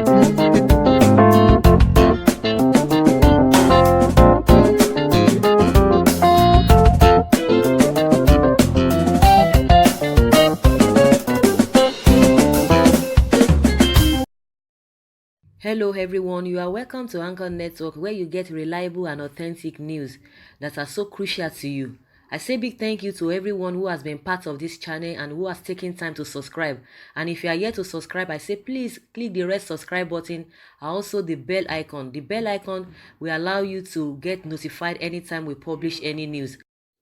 Hello everyone, you are welcome to Anchor Network where you get reliable and authentic news that are so crucial to you. I say big thank you to everyone who has been part of this channel and who has taken time to subscribe. And if you are yet to subscribe, I say please click the red subscribe button and also the bell icon. The bell icon will allow you to get notified anytime we publish any news.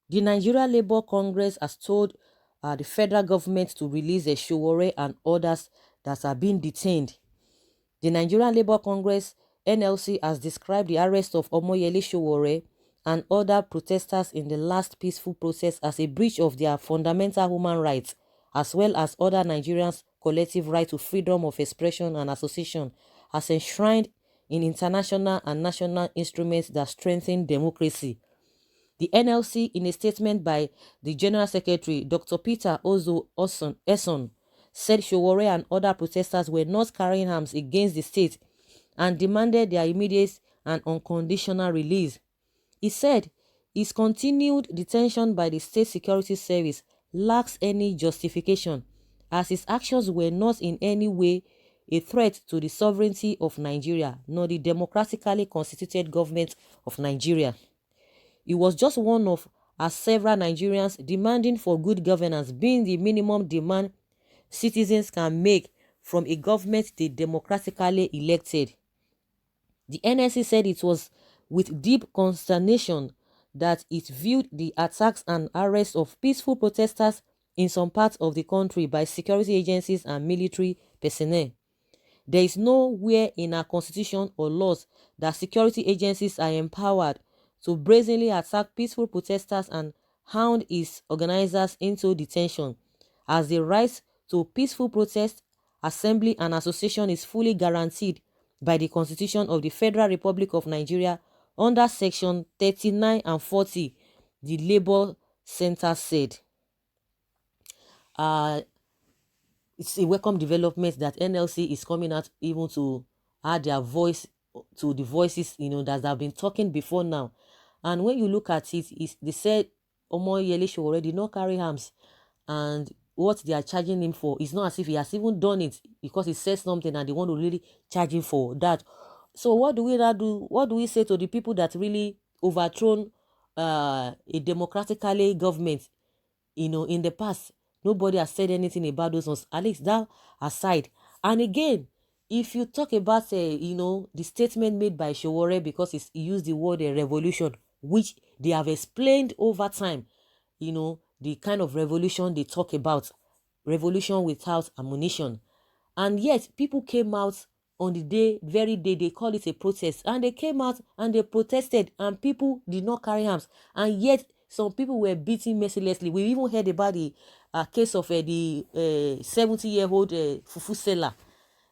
The Nigeria Labour Congress has told the federal government to release a Sowore and others that are being detained. The Nigerian Labour Congress (NLC) has described the arrest of Omoyele Sowore and other protesters in the last peaceful protest as a breach of their fundamental human rights, as well as other Nigerians' collective right to freedom of expression and association, as enshrined in international and national instruments that strengthen democracy. The NLC, in a statement by the General Secretary, Dr. Peter Ozo Esson, said Sowore and other protesters were not carrying arms against the state and demanded their immediate and unconditional release. He said his continued detention by the State Security Service lacks any justification, as his actions were not in any way a threat to the sovereignty of Nigeria nor the democratically constituted government of Nigeria. It was just one of as several Nigerians demanding for good governance being the minimum demand citizens can make from a government they democratically elected. The NSC said it was with deep consternation that it viewed the attacks and arrests of peaceful protesters in some parts of the country by security agencies and military personnel. There is nowhere in our constitution or laws that security agencies are empowered to brazenly attack peaceful protesters and hound its organizers into detention, as the right to peaceful protest, assembly and association is fully guaranteed by the Constitution of the Federal Republic of Nigeria under Section 39 and 40, the Labour Center said. It's a welcome development that NLC is coming out even to add their voice to the voices, that have been talking before now. And when you look at it, they said Omoyele Sowore did not carry arms, and what they are charging him for is not as if he has even done it, because he said something and they want to really charge him for that. So what do we now do? What do we say to the people that really overthrown a democratically government? In the past, nobody has said anything about those ones, at least that aside. And again, if you talk about the statement made by Sowore, because he used the word revolution, which they have explained over time, the kind of revolution they talk about, revolution without ammunition. And yet people came out on the very day they call it a protest, and they came out and they protested, and people did not carry arms, and yet some people were beaten mercilessly. We even heard about the case of the 70-year-old fufu seller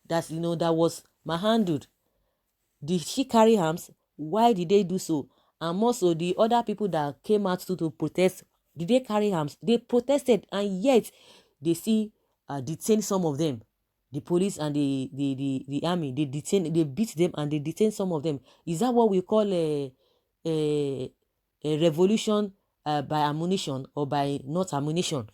that was manhandled. Did she carry arms? Why did they do so? And also the other people that came out to protest, did they carry arms? They protested, and yet they still detain some of them. The police and the army, they beat them and they detain some of them. Is that what we call a revolution by ammunition or by not ammunition?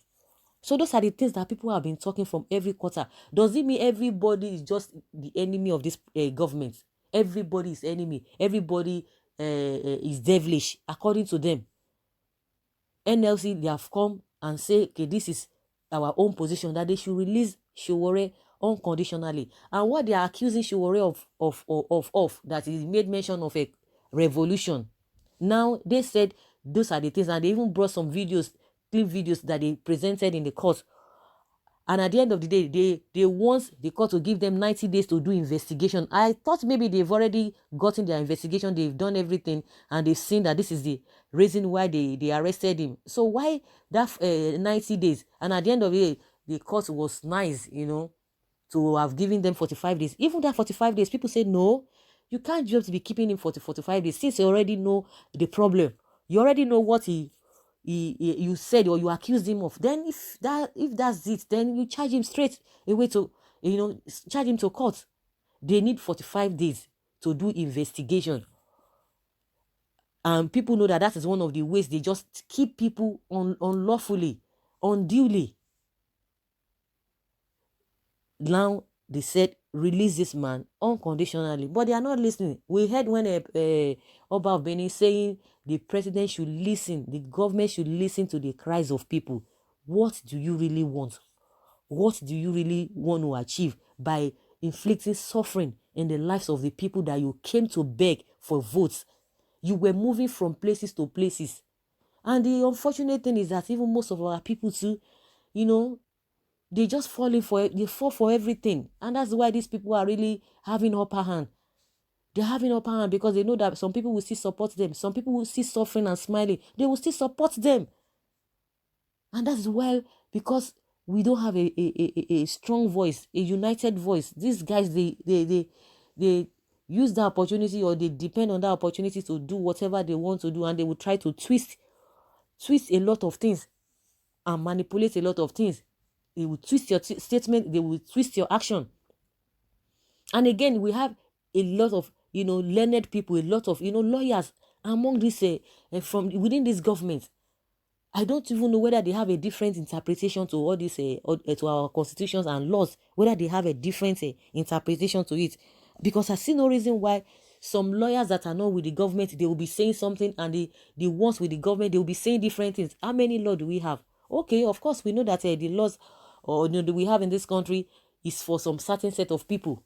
So those are the things that people have been talking from every quarter. Does it mean everybody is just the enemy of this government? Everybody is enemy. Everybody is devilish, according to them. NLC, they have come and say, okay, this is our own position, that they should release Sowore unconditionally. And what they are accusing Sowore of that is made mention of a revolution. Now they said those are the things, and they even brought some videos, clip videos that they presented in the court. And at the end of the day, they want the court to give them 90 days to do investigation. I thought maybe they've already gotten their investigation, they've done everything, and they've seen that this is the reason why they arrested him. So why that 90 days? And at the end of the day, the court was nice, to have given them 45 days. Even that 45 days, people say, no, you can't just be keeping him for 45 days since you already know the problem. You already know what you said or you accused him of. Then if that's it, then you charge him straight away to charge him to court. They need 45 days to do investigation. And people know that that is one of the ways they just keep people unlawfully, unduly. Now they said release this man unconditionally, but they are not listening. We heard when Oba of Benin saying the president should listen, the government should listen to the cries of people. What do you really want? What do you really want to achieve by inflicting suffering in the lives of the people that you came to beg for votes? You were moving from places to places. And the unfortunate thing is that even most of our people too, you know, they just they fall for everything. And that's why these people are really having upper hand. They're having upper hand because they know that some people will still support them. Some people will still suffering and smiling. They will still support them. And that's why, because we don't have a strong voice, a united voice. These guys, they use the opportunity, or they depend on that opportunity to do whatever they want to do, and they will try to twist a lot of things and manipulate a lot of things. They will twist your statement, they will twist your action. And again, we have a lot of, learned people, a lot of, lawyers among this, from within this government. I don't even know whether they have a different interpretation to all this, to our constitutions and laws, whether they have a different interpretation to it. Because I see no reason why some lawyers that are not with the government, they will be saying something, and the ones with the government, they will be saying different things. How many laws do we have? Okay, of course, we know that the laws that we have in this country is for some certain set of people.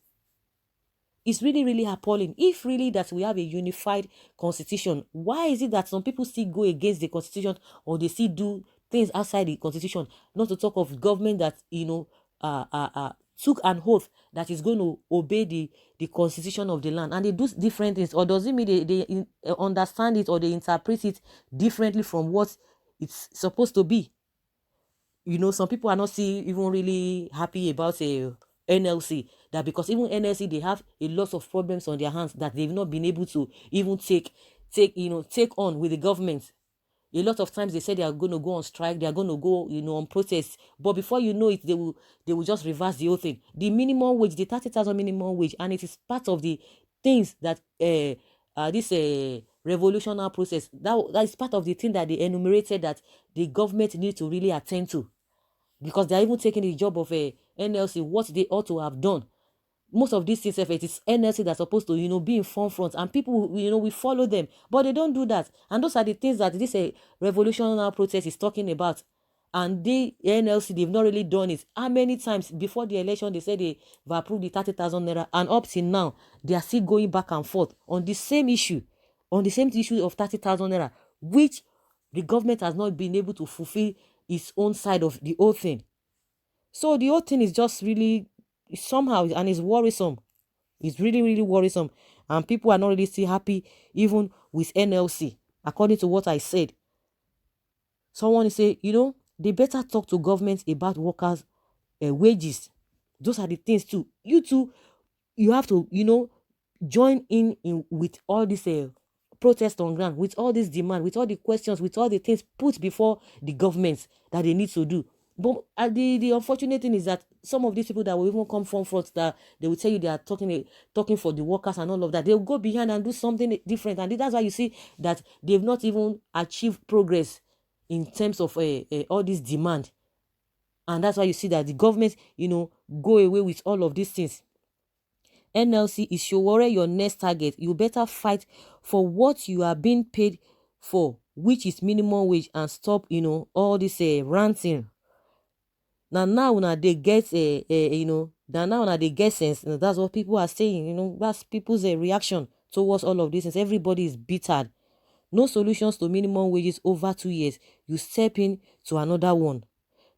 It's really, really appalling. If really that we have a unified constitution, why is it that some people still go against the constitution, or they still do things outside the constitution? Not to talk of government that, took an oath that is going to obey the constitution of the land, and they do different things. Or does it mean they understand it, or they interpret it differently from what it's supposed to be? Some people are not still even really happy about a NLC, that because even NLC, they have a lot of problems on their hands that they've not been able to even take on with the government. A lot of times they say they are going to go on strike, they are going to go, on protest, but before you know it, they will just reverse the whole thing. The minimum wage, the 30,000 minimum wage, and it is part of the things that this revolutionary process, that is part of the thing that they enumerated that the government need to really attend to, because they are even taking the job of a NLC, what they ought to have done. Most of these things, it is NLC that's supposed to, be in front, and people, we follow them, but they don't do that. And those are the things that this revolutionary protest is talking about. And the NLC, they've not really done it. How many times before the election they said they've approved the 30,000 naira, and up till now they are still going back and forth on the same issue, of 30,000 naira, which the government has not been able to fulfill its own side of the whole thing. So the whole thing is just really somehow, and it's worrisome. It's really, really worrisome. And people are not really still happy even with NLC, according to what I said. Someone say, they better talk to government about workers' wages. Those are the things too. You too, you have to, join in with all this protest on ground, with all this demand, with all the questions, with all the things put before the government that they need to do. But the unfortunate thing is that some of these people that will even come from front, that they will tell you they are talking for the workers and all of that, they'll go behind and do something different. And that's why you see that they've not even achieved progress in terms of all this demand. And that's why you see that the government, go away with all of these things. NLC, is Sowore your next target? You better fight for what you are being paid for, which is minimum wage, and stop, all this ranting. Now when they get now when they get sense. That's what people are saying. That's people's reaction towards all of this. Everybody is bitter. No solutions to minimum wages over 2 years. You step in to another one.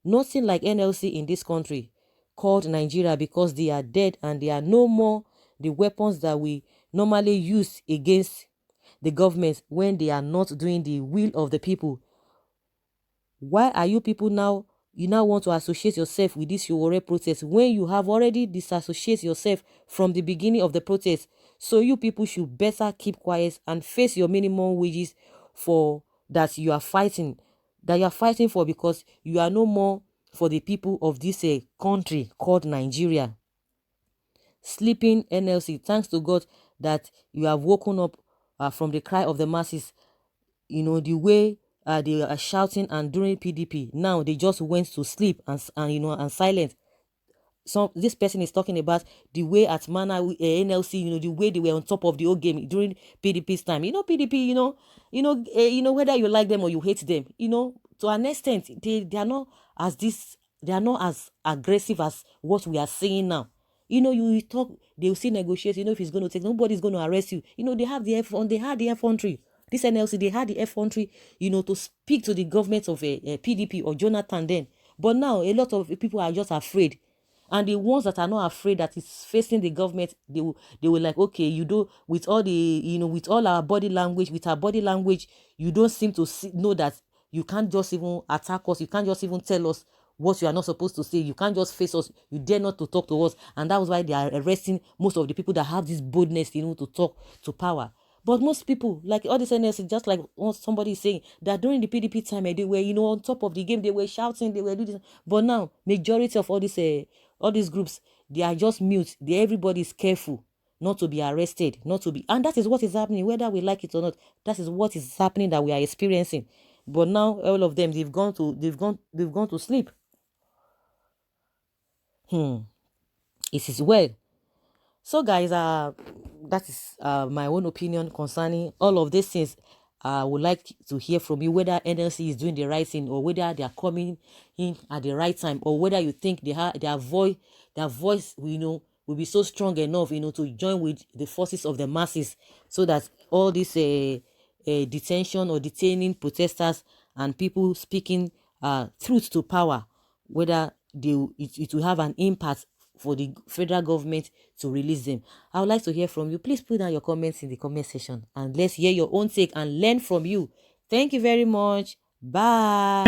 Nothing like NLC in this country called Nigeria, because they are dead and they are no more the weapons that we normally use against the government when they are not doing the will of the people. Why are you people now, you now want to associate yourself with this Sowore protest when you have already disassociated yourself from the beginning of the protest? So you people should better keep quiet and face your minimum wages for that you are fighting for, because you are no more for the people of this country called Nigeria. sleeping NLC. Thanks to God that you have woken up from the cry of the masses. You know, the way they are shouting and during PDP, now they just went to sleep and you know, and silent. So this person is talking about the way at Mana NLC, you know, the way they were on top of the whole game during PDP's time. You know, PDP, you know, whether you like them or you hate them, you know, to an extent, they are not they are not as aggressive as what we are seeing now. You know, you talk, they will still negotiate. You know, if it's going to take, nobody's going to arrest you. You know, they have the they had the F-1 this NLC, they had the F-1, you know, to speak to the government of PDP or Jonathan then. But now a lot of people are just afraid, and the ones that are not afraid, that is facing the government, they will like, okay, you do, with all the, you know, with all our body language, with our body language, you don't seem to know that you can't just even attack us, you can't just even tell us what you are not supposed to say, you can't just face us, you dare not to talk to us. And that was why they are arresting most of the people that have this boldness, you know, to talk to power. But most people, like all this NS, just like somebody is saying, that during the PDP time, they were, you know, on top of the game, they were shouting, they were doing this. But now, majority of all these groups, they are just mute. Everybody is careful not to be arrested, not to be, and that is what is happening, whether we like it or not. That is what is happening, that we are experiencing. But now all of them, they've gone to sleep. It is well. So guys, that is my own opinion concerning all of these things. I would like to hear from you whether NLC is doing the right thing, or whether they are coming in at the right time, or whether you think they have their voice, you know, will be so strong enough, you know, to join with the forces of the masses, so that all this detention or detaining protesters and people speaking truth to power, whether it will have an impact for the federal government to release them. I would like to hear from you. Please put down your comments in the comment section, and let's hear your own take and learn from you. Thank you very much. Bye.